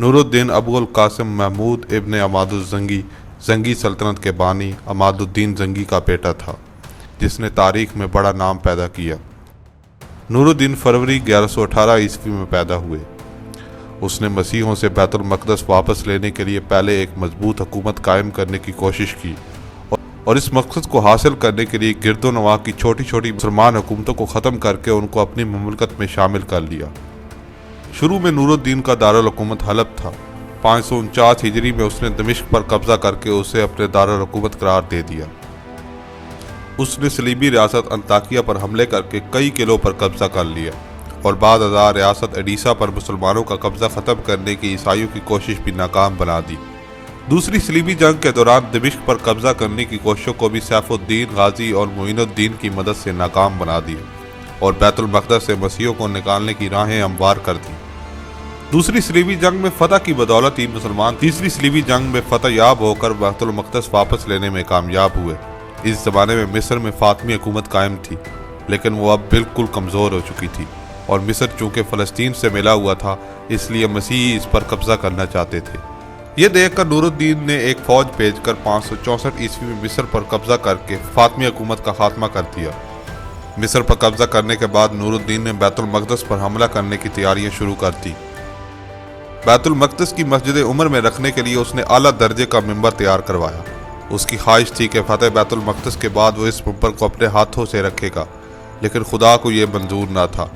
नूरुद्दीन अबुल कासिम महमूद इब्न अमादुज़्ज़ंगी ज़ंगी सल्तनत के बानी अमादुद्दीन ज़ंगी का बेटा था, जिसने तारीख़ में बड़ा नाम पैदा किया। नूरुद्दीन फरवरी 1118 ईस्वी में पैदा हुए। उसने मसीहों से बैतुल मक़दस वापस लेने के लिए पहले एक मजबूत हुकूमत कायम करने की कोशिश की और इस मकसद को हासिल करने के लिए गिरदो नवाह की छोटी छोटी मुसलमान हुकूमतों को ख़त्म करके उनको अपनी ममलकत में शामिल कर लिया। शुरू में नूरुद्दीन का दारुल हुकूमत हलब था। 549 हिजरी में उसने दमिश्क पर कब्जा करके उसे अपने दारुल हुकूमत करार दे दिया। उसने सलीबी रियासत अंताकिया पर हमले करके कई किलों पर कब्जा कर लिया और बाद रियासत एडिसा पर मुसलमानों का कब्जा ख़त्म करने की ईसाइयों की कोशिश भी नाकाम बना दी। दूसरी सलीबी जंग के दौरान दमिश्क पर कब्जा करने की कोशिशों को भी सैफुद्दीन गाजी और मोइनुद्दीन की मदद से नाकाम बना दिया और बैतुल मक़दस से मसीहों को निकालने की राहें हमवार कर दी। दूसरी सलीबी जंग में फतह की बदौलत ही मुसलमान तीसरी सलीबी जंग में फतह याब होकर बैतुल मक़दस वापस लेने में कामयाब हुए। इस ज़माने में मिस्र में फातमी हुकूमत कायम थी, लेकिन वो अब बिल्कुल कमज़ोर हो चुकी थी और मिस्र चूँकि फ़लस्तीन से मिला हुआ था, इसलिए मसीही इस पर कब्ज़ा करना चाहते थे। ये देखकर नूरुद्दीन ने एक फ़ौज भेजकर 564 ईस्वी में मिस्र पर कब्ज़ा करके फातमी हुकूमत का खात्मा कर दिया। मिस्र पर कब्ज़ा करने के बाद नूरुद्दीन ने बैतुल मक़दस पर हमला करने की तैयारियां शुरू कर दी। बैतुल मक़दस की मस्जिद उमर में रखने के लिए उसने आला दर्जे का मिंबर तैयार करवाया। उसकी ख्वाहिश थी कि फ़तेह बैतुल मक़दस के बाद वो इस मिंबर को अपने हाथों से रखेगा, लेकिन खुदा को यह मंजूर ना था।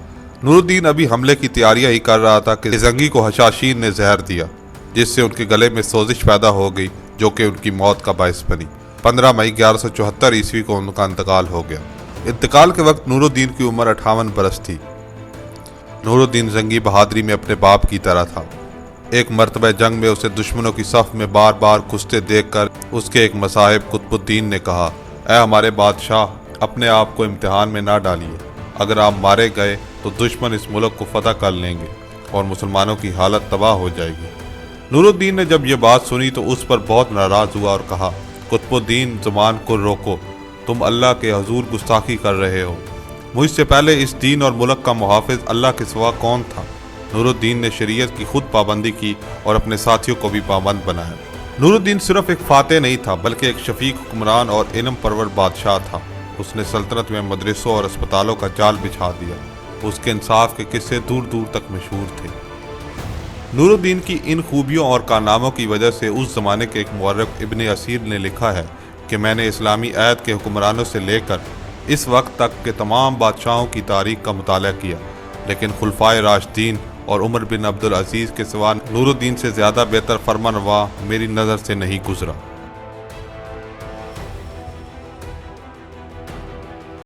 नूरुद्दीन अभी हमले की तैयारियां ही कर रहा था कि ज़ंगी को हशाशीन ने जहर दिया, जिससे उनके गले में सोजिश पैदा हो गई, जो कि उनकी मौत का बायस बनी। 15 मई 1174 ईस्वी को उनका इंतकाल हो गया। इंतकाल के वक्त नूरुद्दीन की उम्र 58 बरस थी। नूरुद्दीन ज़ंगी बहादुरी में अपने बाप की तरह था। एक मरतबा जंग में उसे दुश्मनों की सफ़ में बार बार घुसते देखकर उसके एक मसाहिब कुतुबुद्दीन ने कहा, ऐ हमारे बादशाह, अपने आप को इम्तिहान में ना डालिए। अगर आप मारे गए तो दुश्मन इस मुल्क को फतह कर लेंगे और मुसलमानों की हालत तबाह हो जाएगी। नूरुद्दीन ने जब ये बात सुनी तो उस पर बहुत नाराज़ हुआ और कहा, कुतुबुद्दीन, ज़ुबान को रोको, तुम अल्लाह के हजूर गुस्ताखी कर रहे हो। मुझसे पहले इस दीन और मुल्क का मुहाफिज अल्लाह के सिवा कौन था? नूरुद्दीन ने शरीयत की खुद पाबंदी की और अपने साथियों को भी पाबंद बनाया। नूरुद्दीन सिर्फ एक फातेह नहीं था, बल्कि एक शफीक हुक्मरान और इल्म परवर बादशाह था। उसने सल्तनत में मदरसों और अस्पतालों का जाल बिछा दिया। उसके इंसाफ के किस्से दूर दूर तक मशहूर थे। नूरुद्दीन की इन खूबियों और कारनामों की वजह से उस ज़माने के एक मुअर्रिख इब्न असीर ने लिखा है कि मैंने इस्लामी अहद के हुक्मरानों से लेकर इस वक्त तक के तमाम बादशाहों की तारीख का मुताला किया, लेकिन खुलफाए राशिदीन और उमर बिन अब्दुल अजीज़ के सिवा नूरुद्दीन से ज़्यादा बेहतर फरमानवा मेरी नज़र से नहीं गुजरा।